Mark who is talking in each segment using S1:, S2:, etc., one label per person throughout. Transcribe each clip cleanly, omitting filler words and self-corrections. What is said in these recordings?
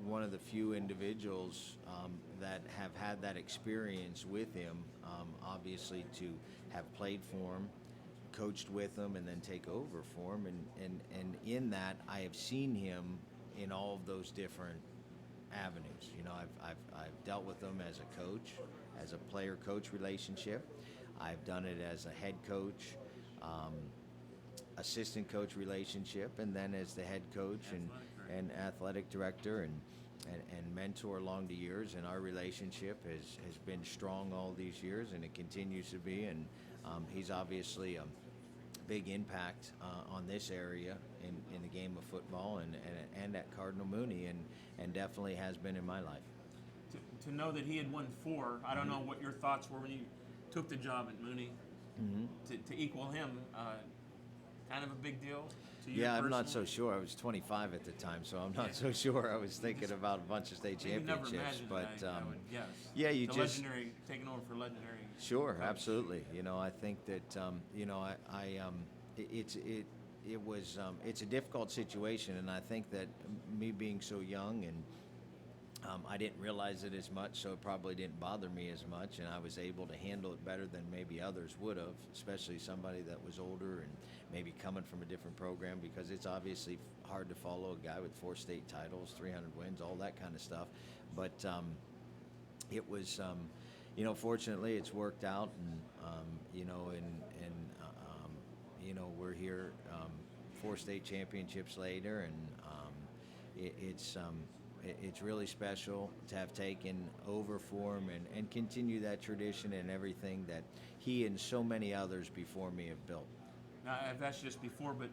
S1: one of the few individuals that have had that experience with him, obviously to have played for him, coached with him, and then take over for him. And in that, I have seen him in all of those different avenues. You know, I've dealt with them as a coach, as a player-coach relationship. I've done it as a head coach, assistant coach relationship, and then as the head coach and athletic director and mentor along the years. And our relationship has been strong all these years, and it continues to be. And he's obviously a big impact on this area in the game of football and at Cardinal Mooney, and definitely has been in my life.
S2: To know that he had won 4, I don't know what your thoughts were when you took the job at Mooney. To equal him, kind of a big deal to you.
S1: Yeah, I'm not
S2: personally?
S1: so sure. I was 25 at the time, so I'm not so sure. I was thinking about a bunch of state
S2: You never
S1: championships,
S2: imagined
S1: but
S2: that, I would guess.
S1: yeah, you
S2: the
S1: just
S2: legendary taking over for legendary.
S1: sure,
S2: coach.
S1: absolutely. You know, I think that it's a difficult situation, and I think that me being so young and I didn't realize it as much, so it probably didn't bother me as much, and I was able to handle it better than maybe others would have, especially somebody that was older and maybe coming from a different program, because it's obviously hard to follow a guy with 4 state titles, 300 wins, all that kind of stuff. But it was, fortunately, it's worked out, and we're here 4 state championships later, and it's really special to have taken over for him and continue that tradition and everything that he and so many others before me have built.
S2: Now, that's just before, but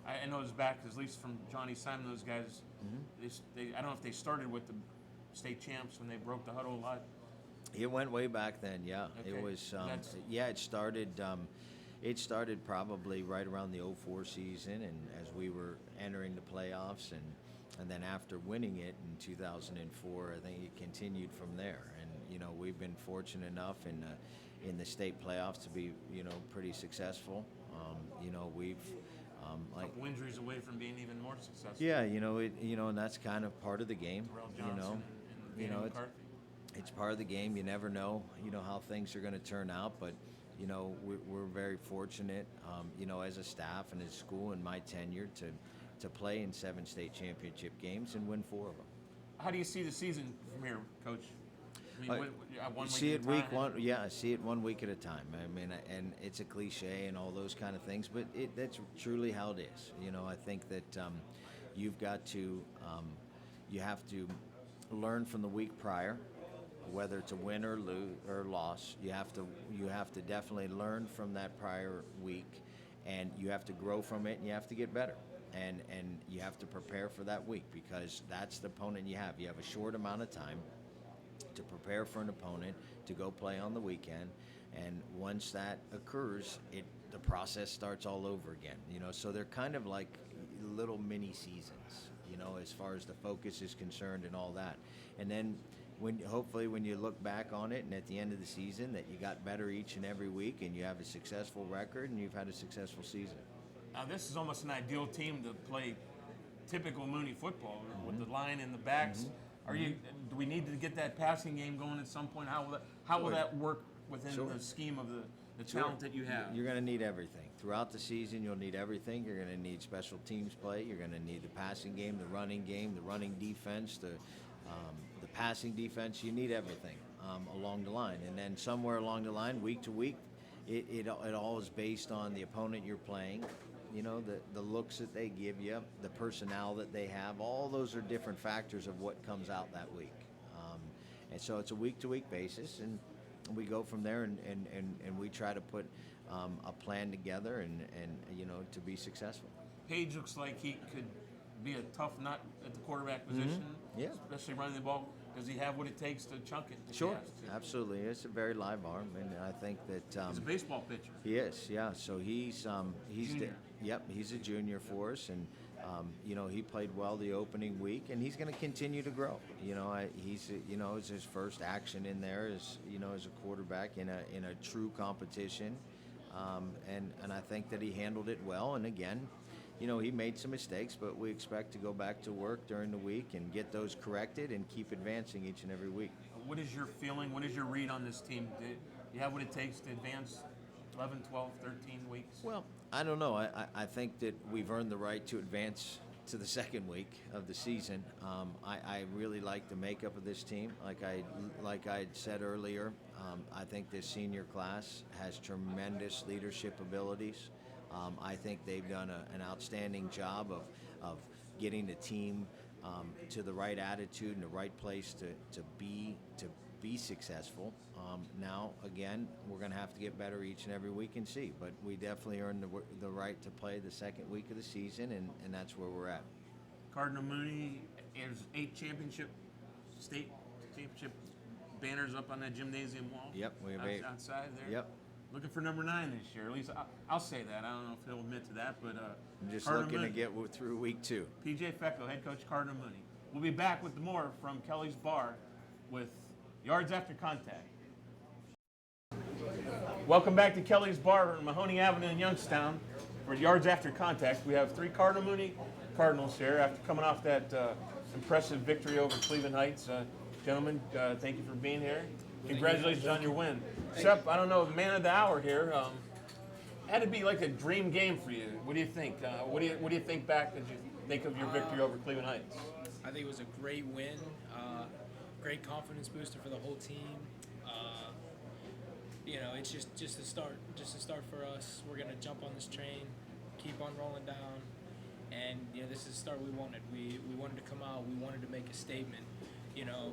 S2: I know it's back, at least from Johnny Simon, those guys. I don't know if they started with the state champs when they broke the huddle a lot.
S1: It went way back then, yeah.
S2: Okay.
S1: It was, it started. It started probably right around the '04 season, and as we were entering the playoffs, and then after winning it in 2004, I think it continued from there. And we've been fortunate enough in the state playoffs to be pretty successful. We've
S2: A couple injuries away from being even more successful.
S1: yeah, and that's kind of part of the game.
S2: Terrell Johnson and Danny McCarthy.
S1: It's part of the game. You never know, how things are going to turn out. But, we're very fortunate, as a staff and as a school in my tenure to play in 7 state championship games and win 4 of them.
S2: How do you see the season from here, Coach? I mean, one week
S1: See
S2: at
S1: it
S2: a
S1: week
S2: time?
S1: one, yeah. See it 1 week at a time. I mean, and it's a cliche and all those kind of things, but that's truly how it is. I think that you've got to, you have to learn from the week prior, whether it's a win or lose or loss. You have to definitely learn from that prior week, and you have to grow from it, and you have to get better. And you have to prepare for that week, because that's the opponent you have. You have a short amount of time to prepare for an opponent to go play on the weekend, and once that occurs, the process starts all over again. So they're kind of like little mini seasons, as far as the focus is concerned and all that. And then hopefully when you look back on it and at the end of the season, that you got better each and every week, and you have a successful record and you've had a successful season.
S2: Now, this is almost an ideal team to play typical Mooney football with the line in the backs. Do we need to get that passing game going at some point? How will that work within the scheme of the talent that you have?
S1: You're going to need everything. Throughout the season, you'll need everything. You're going to need special teams play. You're going to need the passing game, the running defense, the passing defense. You need everything along the line. And then somewhere along the line, week to week, it all is based on the opponent you're playing. The looks that they give you, the personnel that they have, all those are different factors of what comes out that week. And so it's a week-to-week basis, and we go from there, and we try to put a plan together and to be successful.
S2: Page looks like he could be a tough nut at the quarterback position,
S1: Yeah.
S2: especially running the ball. Does he have what it takes to chunk it? if he
S1: Sure,
S2: has to?
S1: absolutely. It's a very live arm, and I think that
S2: He's a baseball pitcher.
S1: he is. Yeah, so he's
S2: Junior.
S1: he's a junior for us, and he played well the opening week, and he's going to continue to grow. It's his first action in there as a quarterback in a true competition, and I think that he handled it well. And again, he made some mistakes, but we expect to go back to work during the week and get those corrected and keep advancing each and every week.
S2: What is your feeling? What is your read on this team? Do you have what it takes to advance 11, 12, 13 weeks?
S1: Well, I don't know. I think that we've earned the right to advance to the second week of the season. I really like the makeup of this team. Like I said earlier, I think this senior class has tremendous leadership abilities. I think they've done an outstanding job of getting the team to the right attitude and the right place to be successful. Now, again, we're going to have to get better each and every week and see. But we definitely earned the right to play the second week of the season, and that's where we're at.
S2: Cardinal Mooney, there's 8 state championship banners up on that gymnasium wall.
S1: Yep, we have 8
S2: outside there.
S1: Yep.
S2: Looking for number 9 this year. At least I'll say that. I don't know if he'll admit to that, but
S1: I'm just
S2: Cardinal
S1: looking
S2: Mooney.
S1: to get through week 2.
S2: PJ Fecko, head coach Cardinal Mooney. We'll be back with more from Kelly's Bar with Yards After Contact. Welcome back to Kelly's Bar on Mahoney Avenue in Youngstown for Yards After Contact. We have 3 Cardinal Mooney Cardinals here after coming off that impressive victory over Cleveland Heights. Gentlemen, thank you for being here. Congratulations on your win. Sepp, I don't know, the man of the hour here. Had to be like a dream game for you. What do you think? What do you think back as you think of your victory over Cleveland Heights?
S3: I think it was a great win, great confidence booster for the whole team. It's just a start for us. We're gonna jump on this train, keep on rolling down, and this is the start we wanted. We wanted to come out. We wanted to make a statement.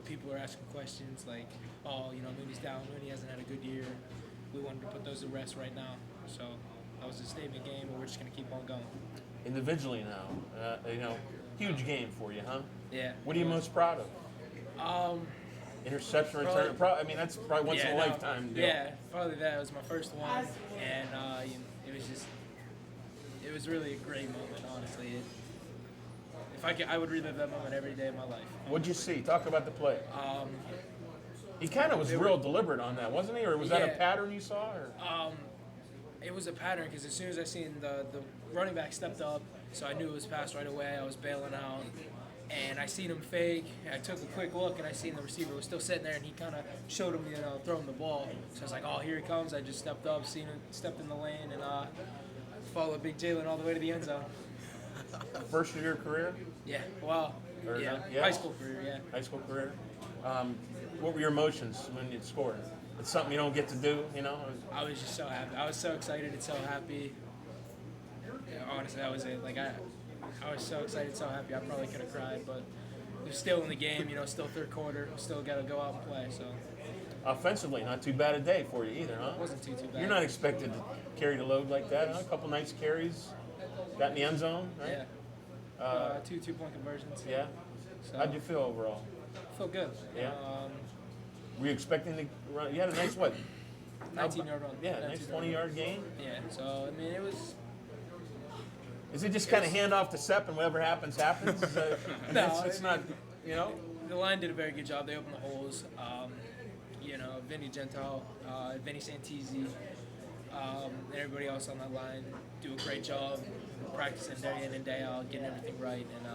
S3: People are asking questions like, oh, Mooney's down. Mooney hasn't had a good year. We wanted to put those to rest right now. So that was a statement game, and we're just gonna keep on going.
S2: Individually now, huge game for you, huh?
S3: Yeah.
S2: What are you most proud of? Interception return. That's probably once in a lifetime deal.
S3: Yeah, probably that. It was my first one, and it was really a great moment, honestly. If I would relive that moment every day of my life.
S2: What'd you see? Talk about the play. He kind of was real deliberate on that, wasn't he? Or was that a pattern you saw? Or?
S3: It was a pattern because as soon as I seen the running back stepped up, so I knew it was pass right away. I was bailing out, and I seen him fake. I took a quick look, and I seen the receiver was still sitting there, and he kind of showed him, throwing the ball. So I was like, oh, here he comes. I just stepped up, stepped in the lane, and followed Big Jalen all the way to the end zone.
S2: First of your career?
S3: Yeah, well, yeah. High school career, yeah.
S2: High school career. What were your emotions when you scored? It's something you don't get to do,
S3: I was just so happy. I was so excited and so happy. Yeah, honestly, that was it. Like I was so excited, so happy. I probably could have cried, but we're still in the game. Still third quarter. Still got to go out and play. So.
S2: Offensively, not too bad a day for you either, huh?
S3: It wasn't too bad.
S2: You're not expected to carry the load like that, huh? A couple nice carries, got in the end zone, right?
S3: Yeah. 2 2-point conversions.
S2: Yeah.
S3: So,
S2: How'd you feel overall?
S3: Feel good.
S2: Yeah. Were you expecting to run? You had a nice what?
S3: 19-yard run.
S2: Yeah, nice 20-yard gain.
S3: Yeah. So it was.
S2: Is it just kind of hand off to Sepp and whatever happens, happens?
S3: No,
S2: it's not.
S3: The line did a very good job. They opened the holes. Vinny Gentile, Vinny Santisi, and everybody else on that line do a great job practicing day in and day out, getting everything right. And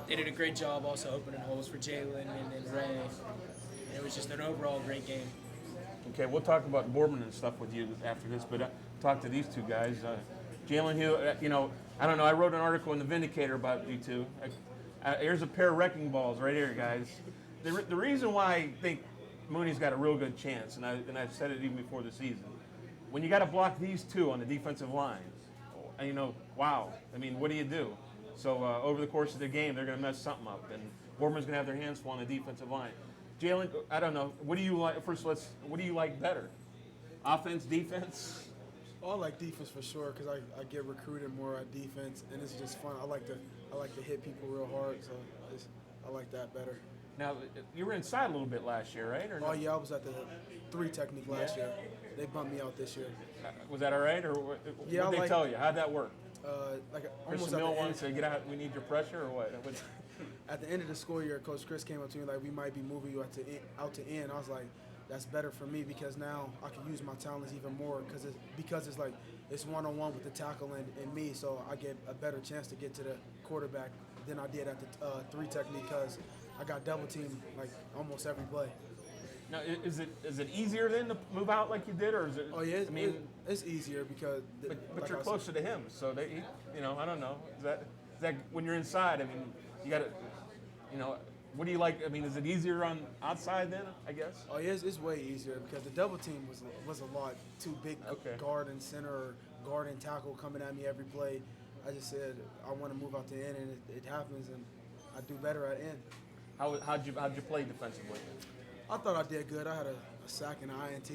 S3: they did a great job also opening holes for Jalen and Ray. And it was just an overall great game.
S2: Okay, we'll talk about Boardman and stuff with you after this, but talk to these 2 guys. Jalen Hill, I don't know. I wrote an article in the Vindicator about you 2. Here's a pair of wrecking balls right here, guys. The reason why I think Mooney's got a real good chance, and I've said it even before the season, when you got to block these 2 on the defensive line, wow. What do you do? So over the course of the game, they're going to mess something up, and Boardman's going to have their hands full on the defensive line. Jalen, I don't know. What do you like? First, what do you like better? Offense, defense?
S4: Oh, I like defense for sure because I get recruited more at defense, and it's just fun. I like to hit people real hard, so I like that better.
S2: Now, you were inside a little bit last year, right? Or
S4: Oh
S2: no?
S4: yeah, I was at the 3 technique last year. They bumped me out this year.
S2: Was that all right, or what
S4: Yeah,
S2: did they
S4: like-
S2: tell you? How'd that work?
S4: Like
S2: Chris
S4: almost at
S2: Mill
S4: the
S2: wanted
S4: end,
S2: to get out. We need your pressure, or what?
S4: at the end of the school year, Coach Chris came up to me like, "We might be moving you out to end." I was like, that's better for me because now I can use my talents even more because it's like it's one-on-one with the tackle and me, so I get a better chance to get to the quarterback than I did at the 3 technique because I got double teamed like almost every play.
S2: Now, is it easier then to move out like you did, or is it?
S4: Oh yeah,
S2: I mean,
S4: it's easier because
S2: but
S4: like
S2: you're
S4: I said-
S2: closer to him, so that I don't know. Is that when you're inside? I mean, you got to, what do you like? I mean, is it easier on outside then? I guess.
S4: Oh yeah, it's way easier because the double team was a lot too big.
S2: Okay.
S4: Guard and center or guard and tackle coming at me every play. I just said I want to move out to end, and it happens, and I do better at end.
S2: How'd you play defensively?
S4: I thought I did good. I had a sack and an INT.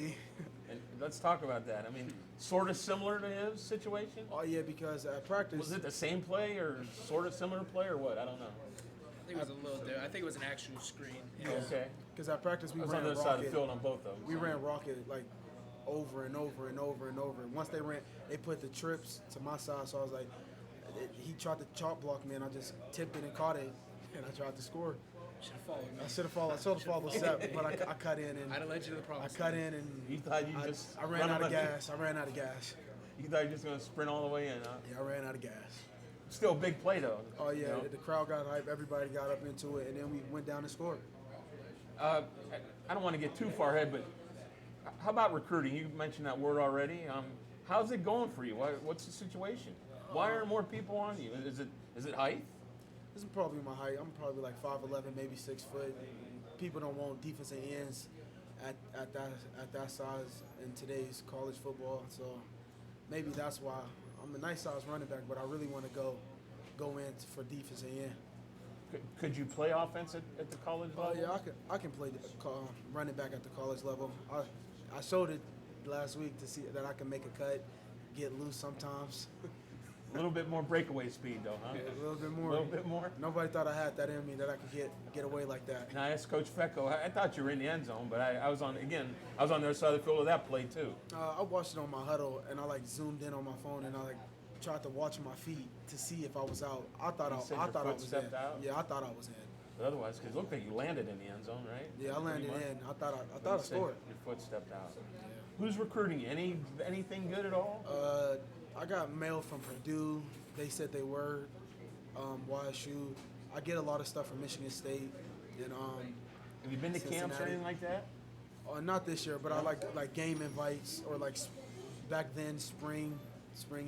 S2: And let's talk about that. I mean, sort of similar to his situation.
S4: Oh yeah, because at practice,
S2: Was it the same play or sort of similar play or what? I don't know.
S3: I think it was a little different. I think it was an actual screen. Yeah.
S2: Okay.
S4: because at practice we
S2: I was
S4: ran
S2: on the other side of the
S4: rocket.
S2: field on both of them.
S4: We ran rocket like over and over and over and over. Once they put the trips to my side, so I was like, he tried to chop block me, and I just tipped it and caught it, and I tried to score.
S3: Should have followed me.
S4: I should have followed Sep, but I cut in and
S3: I'd have led you to the
S4: I
S3: promised
S4: cut
S3: land.
S4: in and
S2: You thought you
S4: I,
S2: just
S4: I ran
S2: run
S4: out of
S2: on-
S4: gas. I ran out of gas.
S2: You thought you were just going to sprint all the way in, huh?
S4: Yeah, I ran out of gas.
S2: Still a big play, though.
S4: Oh yeah,
S2: you know?
S4: the crowd got hype. Everybody got up into it, and then we went down and scored.
S2: I don't want to get too far ahead, but how about recruiting? You mentioned that word already. How's it going for you? What's the situation? Why aren't more people on you? Is it height?
S4: This is probably my height. I'm probably like 5'11", maybe 6 foot. People don't want defensive ends at that size in today's college football. So maybe that's why I'm a nice size running back, but I really want to go in for defensive end.
S2: Could you play offense at the college
S4: Oh
S2: level?
S4: yeah, I can play running back at the college level. I showed it last week to see that I can make a cut, get loose sometimes.
S2: A little bit more breakaway speed, though, huh?
S4: A little bit
S2: A
S4: more.
S2: little bit more.
S4: Nobody thought I had that in me that I could get away like that.
S2: And I asked Coach Fecco. I thought you were in the end zone, but I was on the other side of the field of that play too.
S4: I watched it on my huddle, and I like zoomed in on my phone, and I like tried to watch my feet to see if I was out. I thought
S2: You
S4: I
S2: said your
S4: thought I
S2: foot
S4: was
S2: stepped
S4: in.
S2: out?
S4: Yeah, I thought I was in.
S2: But otherwise, because it looked like you landed in the end zone, right?
S4: Yeah, I landed
S2: Pretty much.
S4: in. I thought I
S2: You
S4: thought I
S2: said
S4: scored.
S2: Your foot stepped out. Who's recruiting you? Anything good at all?
S4: I got mail from Purdue. They said they were. YSU. I get a lot of stuff from Michigan State, and
S2: Have you been to camps or
S4: Cincinnati.
S2: anything like that?
S4: not this year, but I like game invites or like back then spring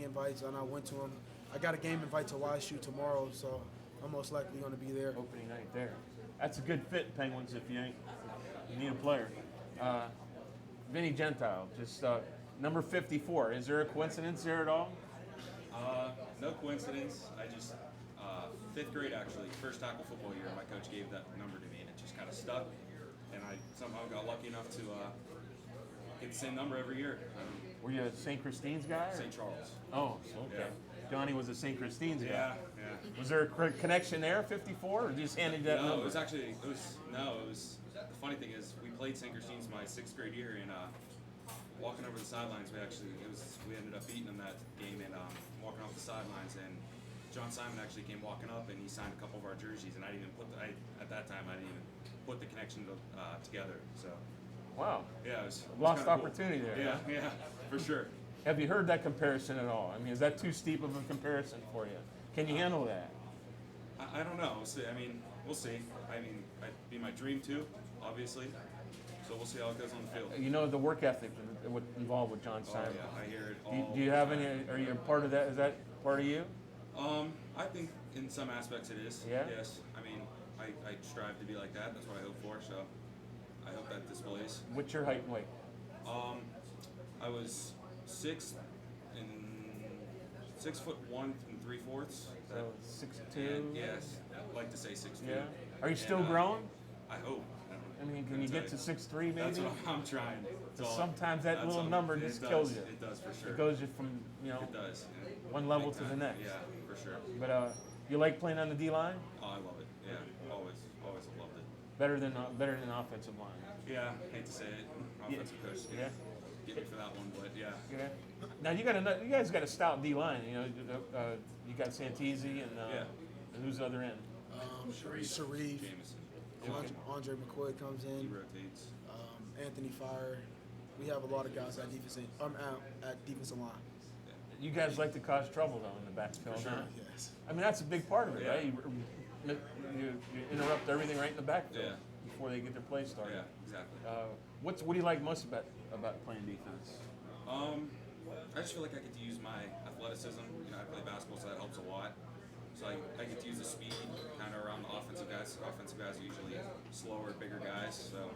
S4: invites, and I went to them. I got a game invite to YSU tomorrow, so I'm most likely going to be there.
S2: Opening night there. That's a good fit, Penguins, if you need a player. Vinny Gentile, just number 54. Is there a coincidence there at all?
S5: No coincidence. I just, 5th grade actually, first tackle football year, my coach gave that number to me and it just kind of stuck. And I somehow got lucky enough to get the same number every year.
S2: Were you a St. Christine's guy? or-
S5: St. Charles.
S2: Oh, okay. Johnny was a St. Christine's guy.
S5: Yeah, yeah.
S2: Was there a connection there, 54, or just handed you that
S5: No,
S2: number?
S5: it was the funny thing is we played St. Christine's my 6th grade year and walking over the sidelines, we ended up beating them that game and walking off the sidelines and John Simon actually came walking up and he signed a couple of our jerseys and I didn't even at that time I didn't even put the connection together. So
S2: Wow.
S5: yeah, it was
S2: Lost
S5: kinda cool.
S2: opportunity there.
S5: Yeah, yeah, for sure.
S2: Have you heard that comparison at all? I mean, is that too steep of a comparison for you? Can you handle that?
S5: I don't know. We'll see. I mean, we'll see. I mean, it'd be my dream too, obviously. So we'll see how it goes on the field.
S2: You know the work ethic involved with John
S5: Oh
S2: Simon.
S5: yeah, I hear it
S2: Do you,
S5: all.
S2: do you have
S5: the
S2: any?
S5: time.
S2: Are you a part of that? Is that part of you?
S5: I think in some aspects it is.
S2: Yeah?
S5: Yes. I mean, I strive to be like that. That's what I hope for. So I hope that displays.
S2: What's your height and weight?
S5: I was 6'1" and 3/4.
S2: So 6'2".
S5: And yes, I'd like to say 6'2".
S2: Yeah. Are you still
S5: And,
S2: growing?
S5: I hope.
S2: I mean, can
S5: Couldn't
S2: you get to
S5: tell
S2: 6'3" maybe?
S5: That's what I'm trying. That's all-
S2: Sometimes that
S5: that's
S2: little
S5: all-
S2: number
S5: it
S2: just
S5: does,
S2: kills you.
S5: It does for sure.
S2: It goes you from
S5: It does. yeah.
S2: one level
S5: Big
S2: to the
S5: time.
S2: next.
S5: Yeah, for sure.
S2: But you like playing on the D line?
S5: Oh, I love it. Yeah, always have loved it.
S2: Better than offensive line.
S5: Yeah, hate to say it. Offensive coach.
S2: Yeah.
S5: Get me for that one, but yeah.
S2: Yeah. Now you guys got a stout D line. You know, you got Santisi and
S5: Yeah.
S2: who's the other end?
S4: Sharif,
S5: Jameson.
S4: Andre McCoy comes
S5: He
S4: in.
S5: rotates.
S4: Anthony Fire. We have a lot of guys at defensive line.
S2: You guys like to cause trouble though in the backfield.
S5: For sure.
S2: Huh?
S4: Yes.
S2: I mean, that's a big part of it,
S5: Yeah.
S2: right? You interrupt everything right in the backfield
S5: Yeah.
S2: before they get their play started.
S5: Yeah, exactly.
S2: What do you like most about playing defense?
S5: I just feel like I get to use my athleticism. You know, I play basketball, so that helps a lot. So I get to use the speed kind of around the offensive guys. Offensive guys are usually slower, bigger guys. So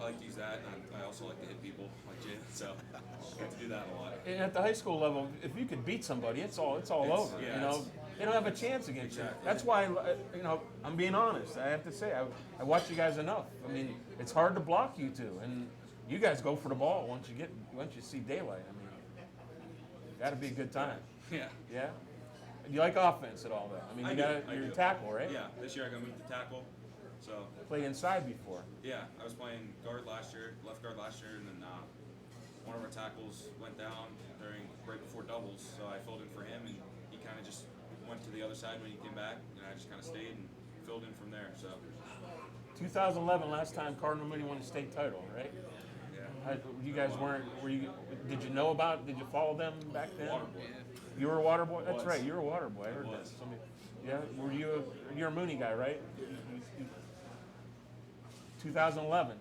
S5: I like to use that. And I also like to hit people like Jay. So I get to do that a lot.
S2: And at the high school level, if you could beat somebody, it's all over.
S5: yeah,
S2: You know,
S5: it's-
S2: they don't have a chance against you.
S5: Exactly.
S2: That's why, you know, I'm being honest. I have to say, I watch you guys enough. I mean, it's hard to block you two, and you guys go for the ball once you see daylight. I mean, that'd be a good time.
S5: Yeah.
S2: Yeah. Do you like offense at all, though? I mean, you're a tackle, right?
S5: Yeah. This year I got moved to tackle. So
S2: Played inside before.
S5: yeah, I was playing guard last year, left guard last year, and then one of our tackles went down right before doubles. So I filled in for him, and he kind of just went to the other side when he came back, and I just kind of stayed and filled in from there. So
S2: 2011, last time Cardinal Mooney won a state title, right?
S5: yeah.
S2: You guys did you know did you follow them back then?
S5: Water boy.
S2: You were a water boy? That's
S5: Was.
S2: right, you were a water boy. I heard that.
S5: Was.
S2: Yeah, you're a Mooney guy, right? 2011.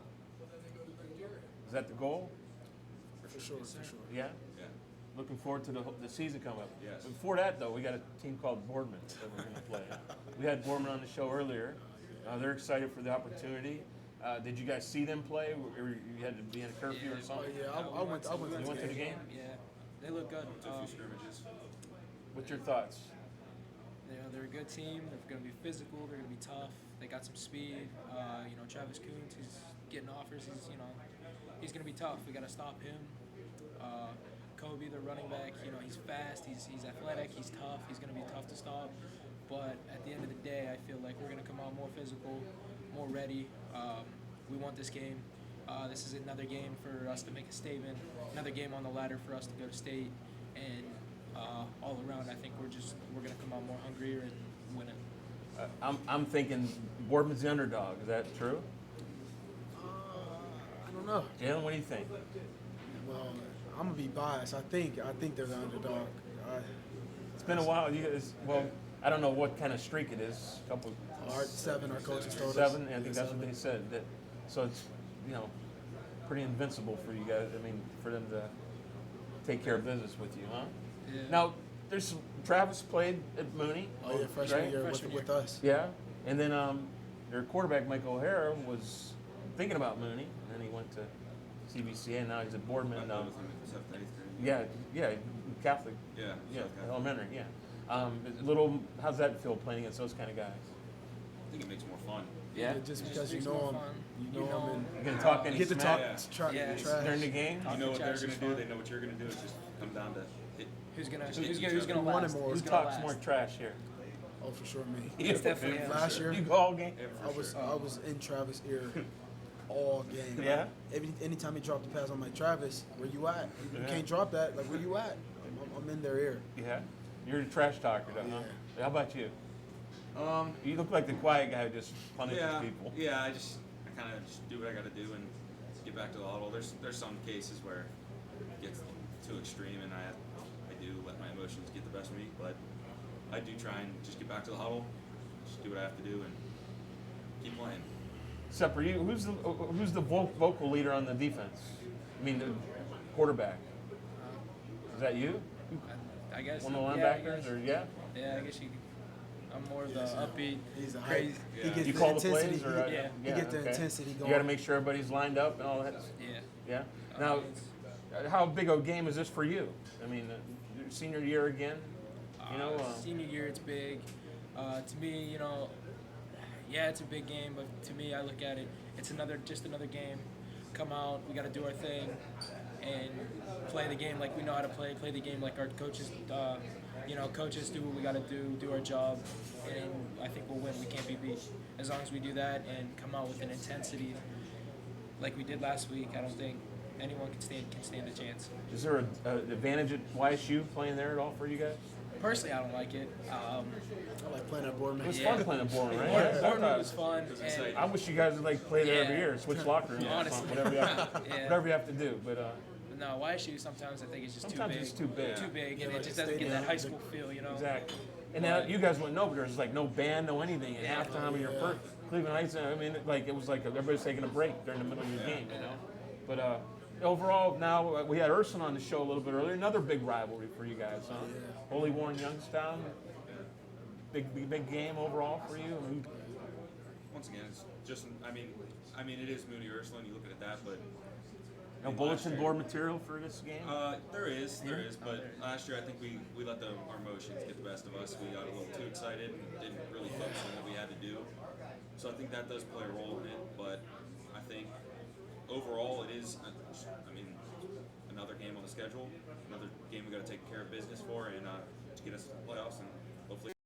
S2: Is that the goal?
S4: For sure, for sure.
S2: Yeah?
S5: Yeah.
S2: Looking forward to the season coming up.
S5: Yes.
S2: Before that, though, we got a team called Boardman that we're going to play. We had Boardman on the show earlier. They're excited for the opportunity. Did you guys see them play, or you had to be in a curfew or
S4: Oh
S2: something?
S4: yeah, I went to
S2: You went to the game?
S3: Yeah, they look good.
S5: Went to a few scrimmages.
S2: What's your thoughts?
S3: You know, they're a good team. They're going to be physical. They're going to be tough. They got some speed. You know, Travis Coons, he's getting offers. He's going to be tough. We got to stop him. Kobe, the running back, you know, he's fast. He's athletic. He's tough. He's going to be tough to stop. But at the end of the day, I feel like we're going to come out more physical, more ready. We want this game. This is another game for us to make a statement. Another game on the ladder for us to go to state. And all around, I think we're going to come out more hungrier and win it.
S2: I'm thinking Boardman's the underdog. Is that true?
S4: I don't know.
S2: Jalen, what do you think?
S4: Well, I'm gonna be biased. I think they're the underdog.
S2: It's been a while. You guys, well, I don't know what kind of streak it is. A couple,
S4: Our coaches told us.
S2: seven. I think
S4: Yeah,
S2: that's what
S4: seven.
S2: they said. So it's, you know, pretty invincible for you guys. I mean, for them to take care of business with you, huh?
S3: Yeah.
S2: Now, Travis played at Mooney.
S4: Oh yeah, freshman
S2: right?
S4: year
S3: Freshman
S4: with
S3: year.
S4: us.
S2: Yeah, and then their quarterback Michael O'Hara was thinking about Mooney, and then he went to CBCA. And now he's at Boardman.
S5: I played with him in 7th and 8th grade.
S2: Yeah, Catholic.
S5: Yeah.
S2: Yeah,
S5: so I
S2: elementary. Yeah. How's that feel playing against those kind of guys?
S5: think it makes it more fun.
S2: Yeah.
S4: Just
S3: It
S4: because you
S3: makes
S4: know
S3: more
S4: them,
S3: fun.
S4: you know them,
S2: You gonna talk
S4: and
S2: any
S4: you get to
S2: smack
S4: talk
S3: Yeah.
S4: trash.
S2: during the game?
S5: You know what they're
S3: Trash
S5: going
S3: is
S5: to do.
S3: fun.
S5: They know what you're going to do. It's just come down to hit.
S3: Who's gonna
S5: Just hit each
S3: who's
S5: other.
S3: gonna
S4: We wanted
S3: last?
S4: more.
S2: Who
S3: Who's gonna
S2: talks
S3: last?
S2: more trash here?
S4: Oh, for sure, me.
S3: It's definitely him.
S4: Last year,
S2: You go all game.
S5: Yeah,
S4: I
S5: for
S4: was
S5: sure.
S4: I was in Travis' ear all game.
S2: Yeah?
S4: Anytime he dropped the pass, I'm like, Travis, where you at? You
S2: Yeah.
S4: can't drop that. Like, where you at? I'm in their ear.
S2: Yeah. You're a trash talker, though, huh? How about you? You look like the quiet guy who just punishes people.
S5: Yeah, I kind of just do what I got to do and get back to the huddle. There's some cases where it gets too extreme and I do let my emotions get the best of me, but I do try and just get back to the huddle, just do what I have to do and keep playing.
S2: Except for you, who's the vocal leader on the defense? I mean, the quarterback. Is that you?
S3: I guess.
S2: One of the
S3: yeah, I
S2: linebackers,
S3: guess.
S2: or yeah?
S3: Yeah, I guess you. I'm more of the upbeat,
S4: He's a hype.
S3: crazy.
S4: He
S5: Yeah.
S4: gets
S2: You
S4: the
S2: call the
S4: intensity.
S2: plays, or
S3: Yeah.
S4: He get the
S2: okay.
S4: intensity going.
S2: You got to make sure everybody's lined up and all that.
S3: Yeah.
S2: Yeah. Now, how big a game is this for you? I mean, your senior year again. You know.
S3: Senior year, it's big. To me, you know, yeah, it's a big game, but to me, I look at it, it's just another game. Come out, we got to do our thing, and play the game like we know how to play the game like our coaches, coaches do what we got to do our job, and I think we'll win. We can't be beat. As long as we do that and come out with an intensity like we did last week, I don't think anyone can stand a chance.
S2: Is there an advantage at YSU playing there at all for you guys?
S3: Personally, I don't like it.
S4: I like playing at Bournemouth.
S2: It was
S3: Yeah.
S2: fun playing at Bournemouth, right?
S3: Bournemouth,
S2: Yeah.
S3: Bournemouth was fun.
S5: was
S3: And,
S5: exciting.
S2: I wish you guys would like play there every
S3: Yeah.
S2: year, switch locker rooms, or
S3: Honestly.
S2: something, whatever you have to,
S3: Yeah.
S2: whatever you have to do. But
S3: no, YSU sometimes I think it's just
S2: sometimes
S3: too big.
S2: it's too big.
S3: Too big,
S4: Yeah,
S3: and
S4: like
S3: it just
S4: the
S3: doesn't get that
S4: stadium.
S3: high school feel, you know.
S2: Exactly. And now you guys wouldn't know, but there's like no band, no anything. At halftime of your first Cleveland Heights, I mean, like it was like everybody's taking a break during the middle of your game, you know. But overall, now we had Urson on the show a little bit earlier. Another big rivalry for you guys, huh? Holy Warren Youngstown. Big game overall for you. I mean,
S5: Once again, it's just. I mean, it is Mooney Ursuline. You look at that, but
S2: no bulletin board material for this game.
S5: There is, but last year I think we let our emotions get the best of us. We got a little too excited and didn't really focus on what we had to do. So I think that does play a role in it. But I think overall it is, another game on the schedule, another game we got to take care of business for, and to get us to the playoffs and hopefully.